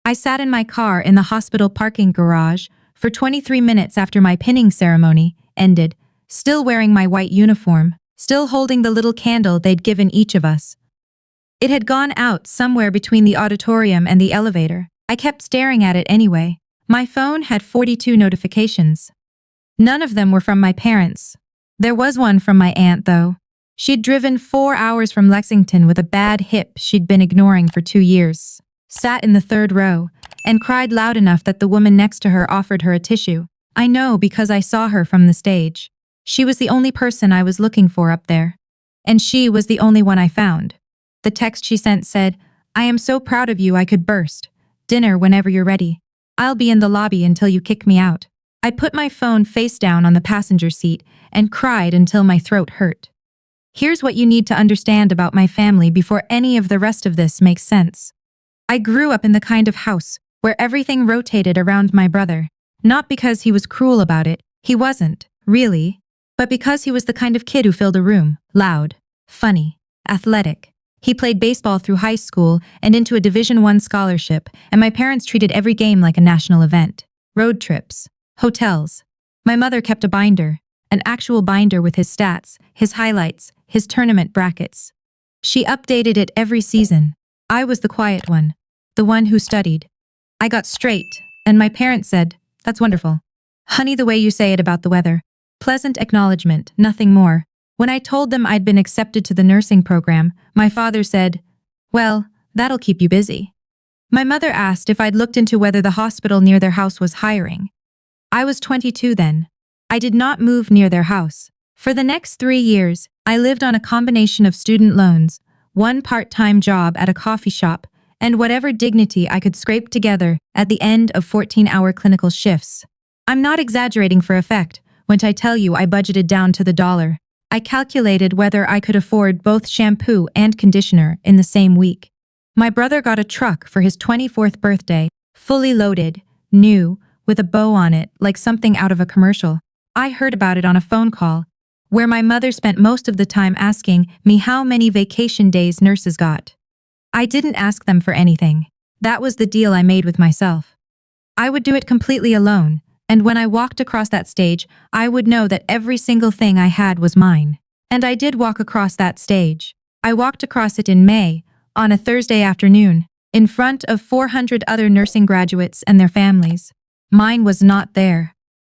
I sat in my car in the hospital parking garage for 23 minutes after my pinning ceremony ended, still wearing my white uniform, still holding the little candle they'd given each of us. It had gone out somewhere between the auditorium and the elevator. I kept staring at it anyway. My phone had 42 notifications. None of them were from my parents. There was one from my aunt, though. She'd driven 4 hours from Lexington with a bad hip she'd been ignoring for 2 years, sat in the third row, and cried loud enough that the woman next to her offered her a tissue. I know because I saw her from the stage. She was the only person I was looking for up there. And she was the only one I found. The text she sent said, "I am so proud of you I could burst. Dinner whenever you're ready. I'll be in the lobby until you kick me out." I put my phone face down on the passenger seat and cried until my throat hurt. Here's what you need to understand about my family before any of the rest of this makes sense. I grew up in the kind of house where everything rotated around my brother. Not because he was cruel about it, he wasn't, really, but because he was the kind of kid who filled a room, loud, funny, athletic. He played baseball through high school and into a Division I scholarship, and my parents treated every game like a national event. Road trips, hotels. My mother kept a binder, an actual binder with his stats, his highlights, his tournament brackets. She updated it every season. I was the quiet one, the one who studied. I got straight, and my parents said, "That's wonderful. Honey, the way you say it about the weather." Pleasant acknowledgement, nothing more. When I told them I'd been accepted to the nursing program, my father said, "Well, that'll keep you busy." My mother asked if I'd looked into whether the hospital near their house was hiring. I was 22 then. I did not move near their house. For the next 3 years, I lived on a combination of student loans, one part-time job at a coffee shop, and whatever dignity I could scrape together at the end of 14-hour clinical shifts. I'm not exaggerating for effect when I tell you I budgeted down to the dollar. I calculated whether I could afford both shampoo and conditioner in the same week. My brother got a truck for his 24th birthday, fully loaded, new, with a bow on it like something out of a commercial. I heard about it on a phone call, where my mother spent most of the time asking me how many vacation days nurses got. I didn't ask them for anything. That was the deal I made with myself. I would do it completely alone, and when I walked across that stage, I would know that every single thing I had was mine. And I did walk across that stage. I walked across it in May, on a Thursday afternoon, in front of 400 other nursing graduates and their families. Mine was not there.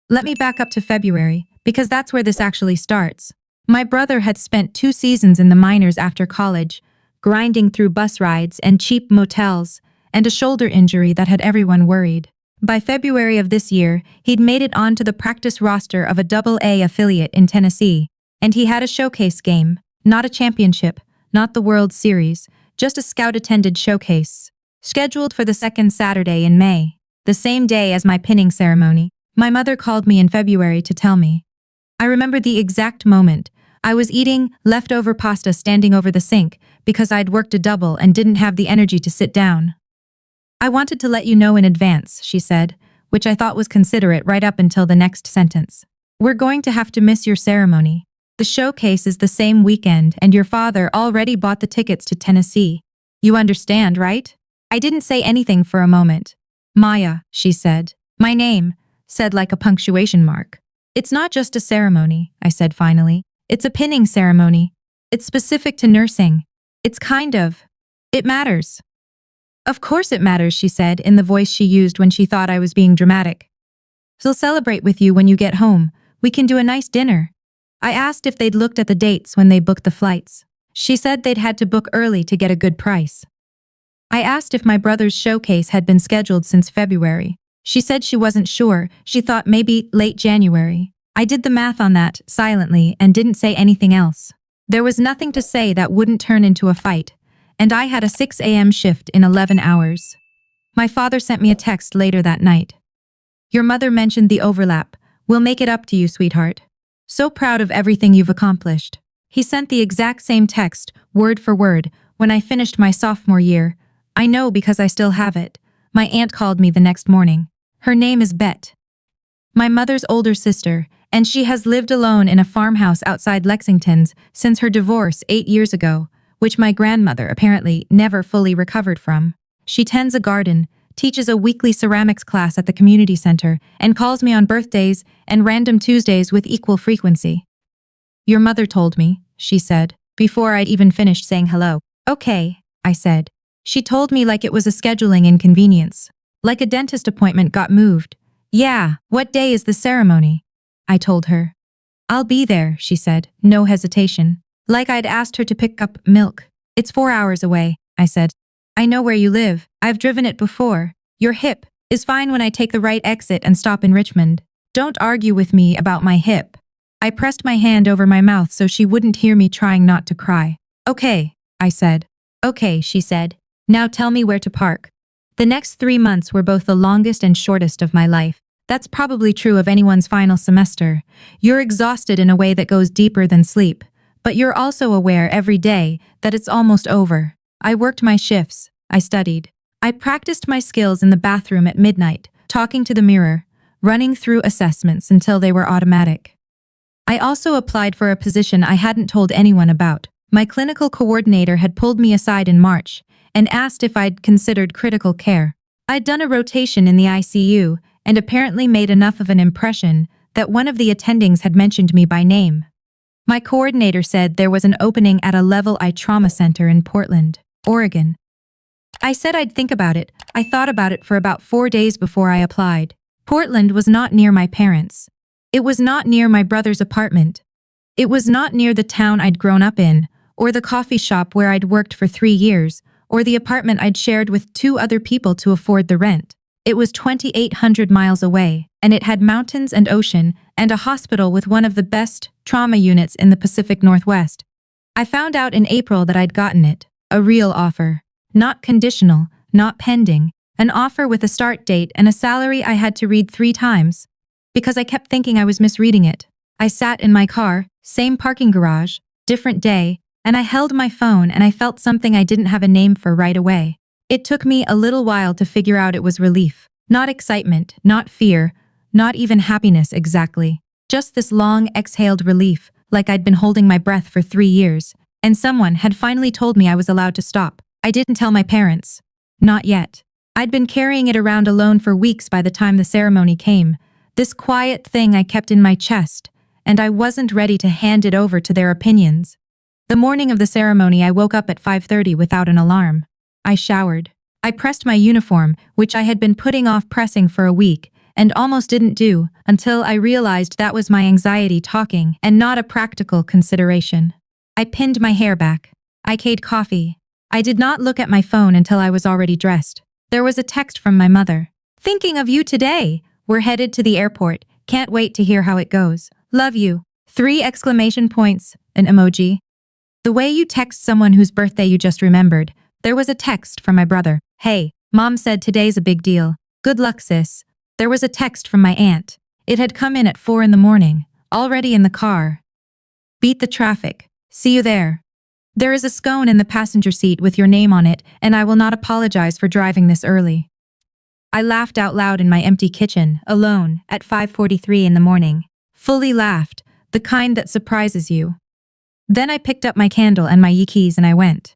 Let me back up to February, because that's where this actually starts. My brother had spent 2 seasons in the minors after college, grinding through bus rides and cheap motels, and a shoulder injury that had everyone worried. By February of this year, he'd made it onto the practice roster of a AA affiliate in Tennessee, and he had a showcase game, not a championship, not the World Series, just a scout-attended showcase, scheduled for the second Saturday in May, the same day as my pinning ceremony. My mother called me in February to tell me. I remember the exact moment. I was eating leftover pasta standing over the sink because I'd worked a double and didn't have the energy to sit down. "I wanted to let you know in advance," she said, which I thought was considerate right up until the next sentence. "We're going to have to miss your ceremony. The showcase is the same weekend and your father already bought the tickets to Tennessee. You understand, right?" I didn't say anything for a moment. "Maya," she said. My name, said like a punctuation mark. "It's not just a ceremony," I said finally. "It's a pinning ceremony. It's specific to nursing. It's kind of. It matters." "Of course it matters," she said in the voice she used when she thought I was being dramatic. "We'll celebrate with you when you get home. We can do a nice dinner." I asked if they'd looked at the dates when they booked the flights. She said they'd had to book early to get a good price. I asked if my brother's showcase had been scheduled since February. She said she wasn't sure. She thought maybe late January. I did the math on that, silently, and didn't say anything else. There was nothing to say that wouldn't turn into a fight, and I had a 6 a.m. shift in 11 hours. My father sent me a text later that night. "Your mother mentioned the overlap. We'll make it up to you, sweetheart. So proud of everything you've accomplished." He sent the exact same text, word for word, when I finished my sophomore year. I know because I still have it. My aunt called me the next morning. Her name is Bet. My mother's older sister, and she has lived alone in a farmhouse outside Lexington's since her divorce 8 years ago, which my grandmother apparently never fully recovered from. She tends a garden, teaches a weekly ceramics class at the community center, and calls me on birthdays and random Tuesdays with equal frequency. Your mother told me, she said, before I'd even finished saying hello. Okay, I said. She told me like it was a scheduling inconvenience. Like a dentist appointment got moved. Yeah, what day is the ceremony? I told her. I'll be there, she said, no hesitation. Like I'd asked her to pick up milk. It's 4 hours away, I said. I know where you live. I've driven it before. Your hip is fine when I take the right exit and stop in Richmond. Don't argue with me about my hip. I pressed my hand over my mouth so she wouldn't hear me trying not to cry. Okay, I said. Okay, she said. Now tell me where to park. The next 3 months were both the longest and shortest of my life. That's probably true of anyone's final semester. You're exhausted in a way that goes deeper than sleep, but you're also aware every day that it's almost over. I worked my shifts. I studied. I practiced my skills in the bathroom at midnight, talking to the mirror, running through assessments until they were automatic. I also applied for a position I hadn't told anyone about. My clinical coordinator had pulled me aside in March and asked if I'd considered critical care. I'd done a rotation in the ICU and apparently made enough of an impression that one of the attendings had mentioned me by name. My coordinator said there was an opening at a Level I trauma center in Portland, Oregon. I said I'd think about it. I thought about it for about 4 days before I applied. Portland was not near my parents. It was not near my brother's apartment. It was not near the town I'd grown up in, or the coffee shop where I'd worked for 3 years, or the apartment I'd shared with 2 other people to afford the rent. It was 2,800 miles away, and it had mountains and ocean, and a hospital with one of the best trauma units in the Pacific Northwest. I found out in April that I'd gotten it, a real offer. Not conditional, not pending, an offer with a start date and a salary I had to read 3 times. Because I kept thinking I was misreading it. I sat in my car, same parking garage, different day, and I held my phone and I felt something I didn't have a name for right away. It took me a little while to figure out it was relief. Not excitement, not fear, not even happiness exactly. Just this long exhaled relief, like I'd been holding my breath for 3 years, and someone had finally told me I was allowed to stop. I didn't tell my parents. Not yet. I'd been carrying it around alone for weeks by the time the ceremony came, this quiet thing I kept in my chest, and I wasn't ready to hand it over to their opinions. The morning of the ceremony, I woke up at 5:30 without an alarm. I showered. I pressed my uniform, which I had been putting off pressing for a week, and almost didn't do until I realized that was my anxiety talking and not a practical consideration. I pinned my hair back. I made coffee. I did not look at my phone until I was already dressed. There was a text from my mother. Thinking of you today. We're headed to the airport. Can't wait to hear how it goes. Love you. 3 exclamation points, an emoji. The way you text someone whose birthday you just remembered. There was a text from my brother. Hey, Mom said today's a big deal. Good luck, sis. There was a text from my aunt. It had come in at 4 in the morning. Already in the car. Beat the traffic. See you there. There is a scone in the passenger seat with your name on it, and I will not apologize for driving this early. I laughed out loud in my empty kitchen, alone, at 5:43 in the morning. Fully laughed, the kind that surprises you. Then I picked up my candle and my keys and I went.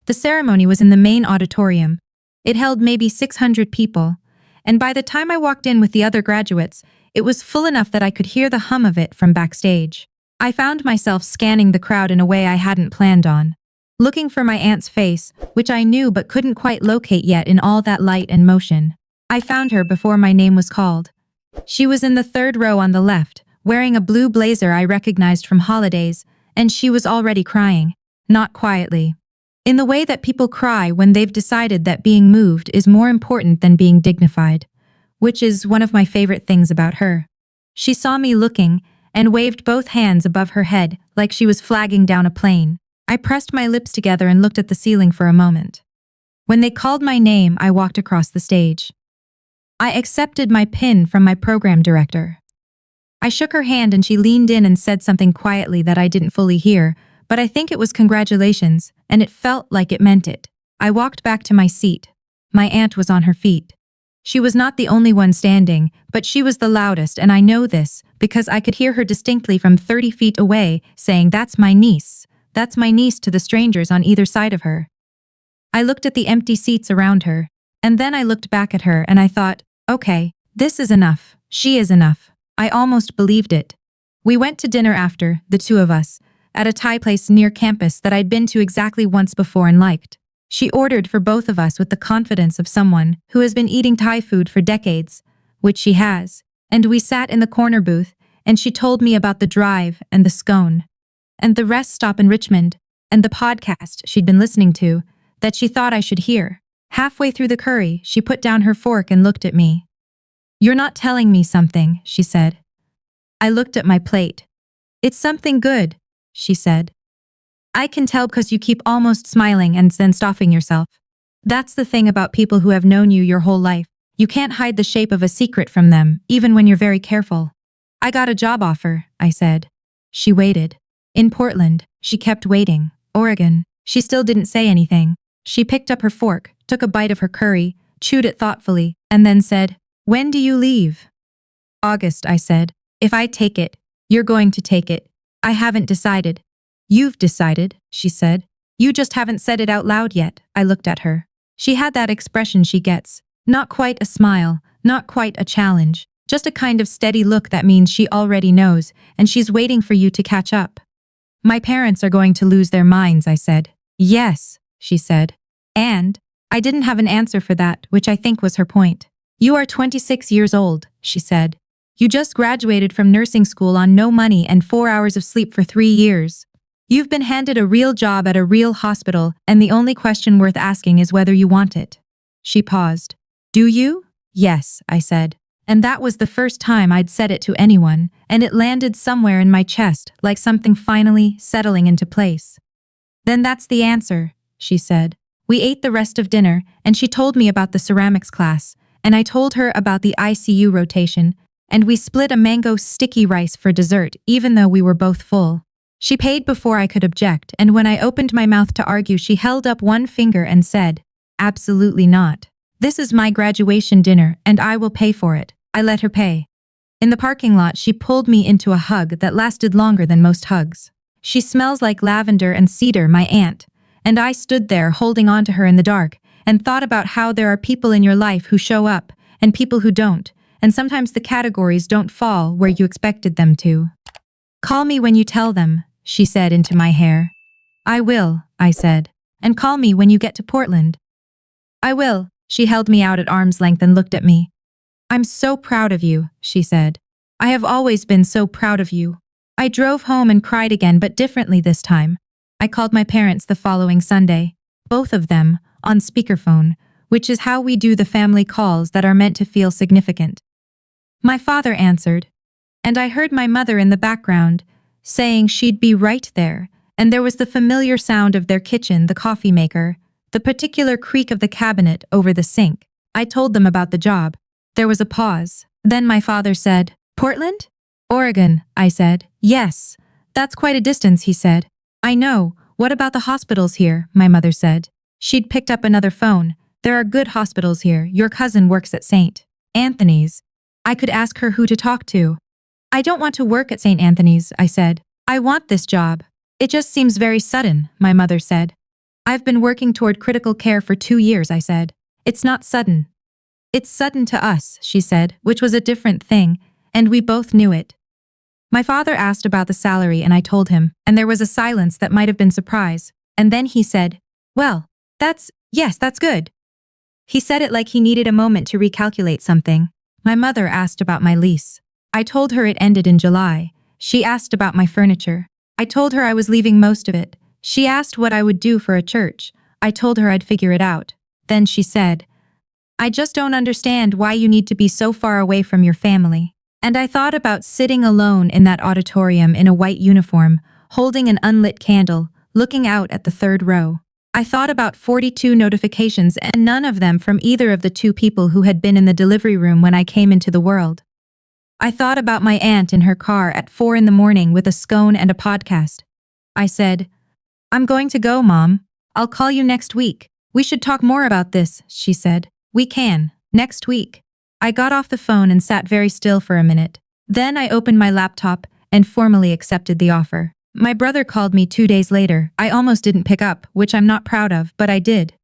The ceremony was in the main auditorium. It held maybe 600 people, and by the time I walked in with the other graduates, it was full enough that I could hear the hum of it from backstage. I found myself scanning the crowd in a way I hadn't planned on, looking for my aunt's face, which I knew but couldn't quite locate yet in all that light and motion. I found her before my name was called. She was in the 3rd row on the left, wearing a blue blazer I recognized from holidays, and she was already crying, not quietly. In the way that people cry when they've decided that being moved is more important than being dignified, which is one of my favorite things about her. She saw me looking and waved both hands above her head like she was flagging down a plane. I pressed my lips together and looked at the ceiling for a moment. When they called my name, I walked across the stage. I accepted my pin from my program director. I shook her hand and she leaned in and said something quietly that I didn't fully hear, but I think it was congratulations, and it felt like it meant it. I walked back to my seat. My aunt was on her feet. She was not the only one standing, but she was the loudest, and I know this because I could hear her distinctly from 30 feet away saying, "That's my niece. That's my niece," to the strangers on either side of her. I looked at the empty seats around her. And then I looked back at her and I thought, okay, this is enough. She is enough. I almost believed it. We went to dinner after, the two of us, at a Thai place near campus that I'd been to exactly once before and liked. She ordered for both of us with the confidence of someone who has been eating Thai food for decades, which she has, and we sat in the corner booth, and she told me about the drive and the scone, and the rest stop in Richmond, and the podcast she'd been listening to, that she thought I should hear. Halfway through the curry, she put down her fork and looked at me. "You're not telling me something," she said. I looked at my plate. "It's something good," she said. "I can tell because you keep almost smiling and then stopping yourself. That's the thing about people who have known you your whole life. You can't hide the shape of a secret from them, even when you're very careful." "I got a job offer," I said. She waited. "In Portland." She kept waiting. "Oregon." She still didn't say anything. She picked up her fork, took a bite of her curry, chewed it thoughtfully, and then said, "When do you leave?" "August," I said. "If I take it, you're going to take it." "I haven't decided." "You've decided," she said. "You just haven't said it out loud yet." I looked at her. She had that expression she gets. Not quite a smile, not quite a challenge, just a kind of steady look that means she already knows, and she's waiting for you to catch up. "My parents are going to lose their minds," I said. "Yes," she said. And I didn't have an answer for that, which I think was her point. "You are 26 years old," she said. "You just graduated from nursing school on no money and 4 hours of sleep for 3 years. You've been handed a real job at a real hospital, and the only question worth asking is whether you want it." She paused. "Do you?" "Yes," I said. And that was the first time I'd said it to anyone, and it landed somewhere in my chest like something finally settling into place. "Then that's the answer," she said. We ate the rest of dinner, and she told me about the ceramics class, and I told her about the ICU rotation, and we split a mango sticky rice for dessert even though we were both full. She paid before I could object, and when I opened my mouth to argue, she held up one finger and said, "Absolutely not. This is my graduation dinner, and I will pay for it." I let her pay. In the parking lot, she pulled me into a hug that lasted longer than most hugs. "She smells like lavender and cedar, my aunt," and I stood there holding on to her in the dark and thought about how there are people in your life who show up and people who don't, and sometimes the categories don't fall where you expected them to. "Call me when you tell them," she said into my hair. "I will," I said. "And call me when you get to Portland." "I will." She held me out at arm's length and looked at me. "I'm so proud of you," she said. "I have always been so proud of you." I drove home and cried again, but differently this time. I called my parents the following Sunday, both of them, on speakerphone, which is how we do the family calls that are meant to feel significant. My father answered, and I heard my mother in the background, saying she'd be right there, and there was the familiar sound of their kitchen, the coffee maker, the particular creak of the cabinet over the sink. I told them about the job. There was a pause. Then my father said, "Portland?" "Oregon," I said. "Yes. That's quite a distance," he said. "I know. What about the hospitals here?" my mother said. She'd picked up another phone. "There are good hospitals here. Your cousin works at St. Anthony's." I could ask her who to talk to. "I don't want to work at St. Anthony's," I said. "I want this job." "It just seems very sudden," my mother said. "I've been working toward critical care for 2 years," I said. "It's not sudden." "It's sudden to us," she said, which was a different thing, and we both knew it. My father asked about the salary and I told him, and there was a silence that might have been surprise, and then he said, "Well, yes, that's good." He said it like he needed a moment to recalculate something. My mother asked about my lease. I told her it ended in July. She asked about my furniture. I told her I was leaving most of it. She asked what I would do for a church. I told her I'd figure it out. Then she said, "I just don't understand why you need to be so far away from your family." And I thought about sitting alone in that auditorium in a white uniform, holding an unlit candle, looking out at the third row. I thought about 42 notifications and none of them from either of the two people who had been in the delivery room when I came into the world. I thought about my aunt in her car at 4 in the morning with a scone and a podcast. I said, "I'm going to go, Mom. I'll call you next week. We should talk more about this," she said. "We can, next week." I got off the phone and sat very still for a minute. Then I opened my laptop and formally accepted the offer. My brother called me 2 days later. I almost didn't pick up, which I'm not proud of, but I did.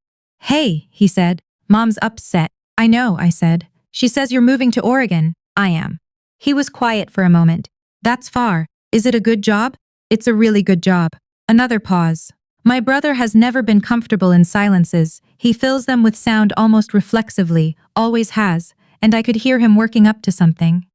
"Hey," he said, Mom's upset. I know, I said. She says you're moving to Oregon. I am. He was quiet for a moment. That's far. Is it a good job? It's a really good job. Another pause. My brother has never been comfortable in silences. He fills them with sound almost reflexively, always has, and I could hear him working up to something.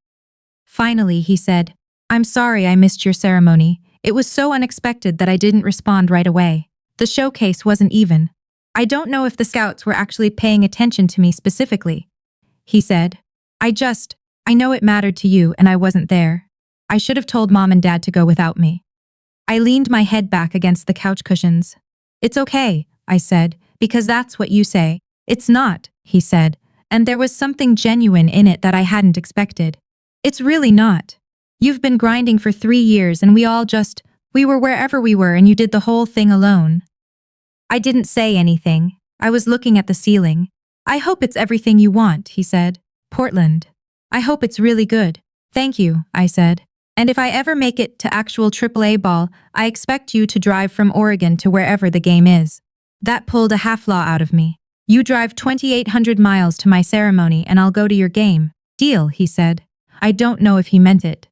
Finally, he said, I'm sorry I missed your ceremony. It was so unexpected that I didn't respond right away. The showcase wasn't even. I don't know if the scouts were actually paying attention to me specifically. He said, I know it mattered to you and I wasn't there. I should have told Mom and Dad to go without me. I leaned my head back against the couch cushions. It's okay, I said, because that's what you say. It's not, he said, and there was something genuine in it that I hadn't expected. It's really not. You've been grinding for 3 years and we were wherever we were and you did the whole thing alone. I didn't say anything. I was looking at the ceiling. I hope it's everything you want, he said. Portland. I hope it's really good. Thank you, I said. And if I ever make it to actual AAA ball, I expect you to drive from Oregon to wherever the game is. That pulled a half law out of me. You drive 2,800 miles to my ceremony and I'll go to your game. Deal, he said. I don't know if he meant it.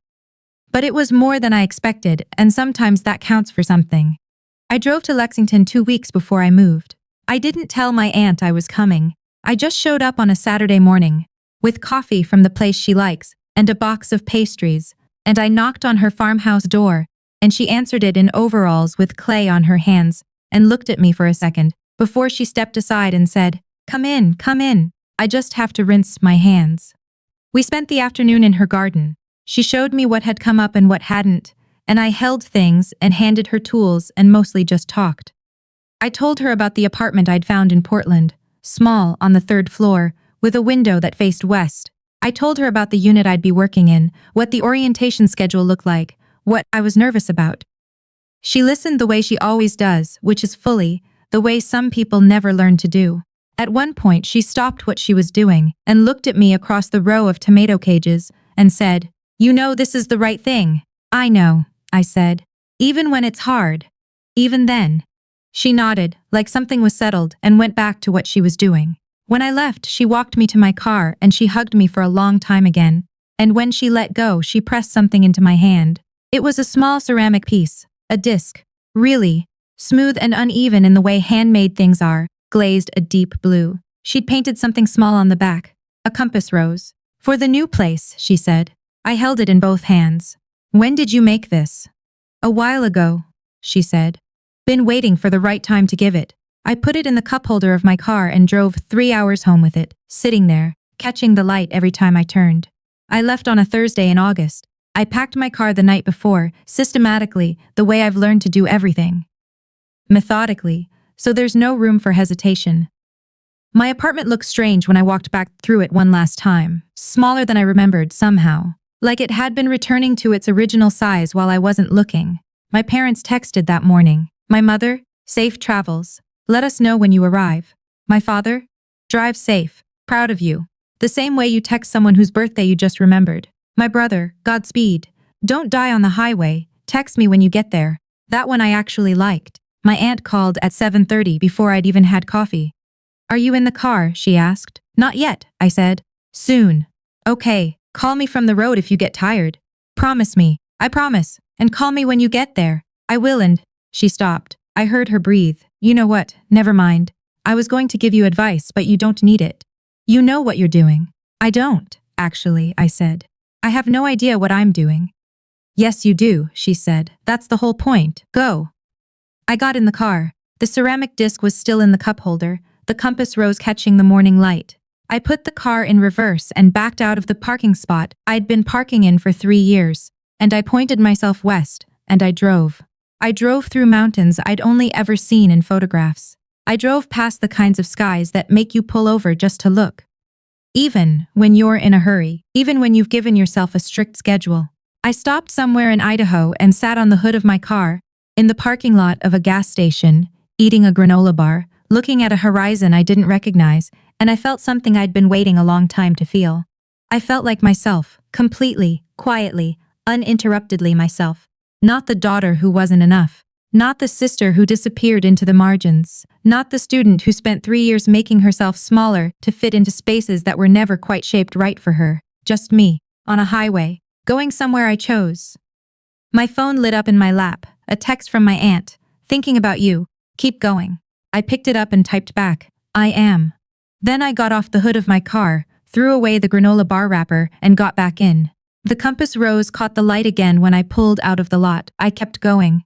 But it was more than I expected, and sometimes that counts for something. I drove to Lexington 2 weeks before I moved. I didn't tell my aunt I was coming. I just showed up on a Saturday morning, with coffee from the place she likes, and a box of pastries, and I knocked on her farmhouse door, and she answered it in overalls with clay on her hands, and looked at me for a second, before she stepped aside and said, Come in, come in. I just have to rinse my hands. We spent the afternoon in her garden. She showed me what had come up and what hadn't, and I held things and handed her tools and mostly just talked. I told her about the apartment I'd found in Portland, small on the 3rd floor, with a window that faced west. I told her about the unit I'd be working in, what the orientation schedule looked like, what I was nervous about. She listened the way she always does, which is fully, the way some people never learn to do. At one point she stopped what she was doing and looked at me across the row of tomato cages and said, You know this is the right thing. I know, I said. Even when it's hard. Even then. She nodded, like something was settled, and went back to what she was doing. When I left, she walked me to my car and she hugged me for a long time again. And when she let go, she pressed something into my hand. It was a small ceramic piece, a disc. Really, smooth and uneven in the way handmade things are, glazed a deep blue. She'd painted something small on the back, a compass rose. For the new place, she said. I held it in both hands. When did you make this? A while ago, she said. Been waiting for the right time to give it. I put it in the cup holder of my car and drove 3 hours home with it, sitting there, catching the light every time I turned. I left on a Thursday in August. I packed my car the night before, systematically, the way I've learned to do everything. Methodically, so there's no room for hesitation. My apartment looked strange when I walked back through it one last time, smaller than I remembered somehow, like it had been returning to its original size while I wasn't looking. My parents texted that morning. My mother, safe travels. Let us know when you arrive. My father, drive safe, proud of you. The same way you text someone whose birthday you just remembered. My brother, Godspeed. Don't die on the highway, text me when you get there. That one I actually liked. My aunt called at 7:30 before I'd even had coffee. Are you in the car? She asked. Not yet, I said. Soon. Okay, call me from the road if you get tired. Promise me. I promise. And call me when you get there. I will. And she stopped. I heard her breathe. You know what? Never mind. I was going to give you advice, but you don't need it. You know what you're doing. I don't, actually, I said. I have no idea what I'm doing. Yes, you do, she said. That's the whole point. Go. I got in the car. The ceramic disc was still in the cup holder, the compass rose catching the morning light. I put the car in reverse and backed out of the parking spot I'd been parking in for 3 years, and I pointed myself west, and I drove. I drove through mountains I'd only ever seen in photographs. I drove past the kinds of skies that make you pull over just to look. Even when you're in a hurry, even when you've given yourself a strict schedule. I stopped somewhere in Idaho and sat on the hood of my car, in the parking lot of a gas station, eating a granola bar, looking at a horizon I didn't recognize, and I felt something I'd been waiting a long time to feel. I felt like myself, completely, quietly, uninterruptedly myself. Not the daughter who wasn't enough. Not the sister who disappeared into the margins. Not the student who spent 3 years making herself smaller to fit into spaces that were never quite shaped right for her. Just me, on a highway, going somewhere I chose. My phone lit up in my lap, a text from my aunt. Thinking about you. Keep going. I picked it up and typed back, I am. Then I got off the hood of my car, threw away the granola bar wrapper, and got back in. The compass rose caught the light again when I pulled out of the lot. I kept going.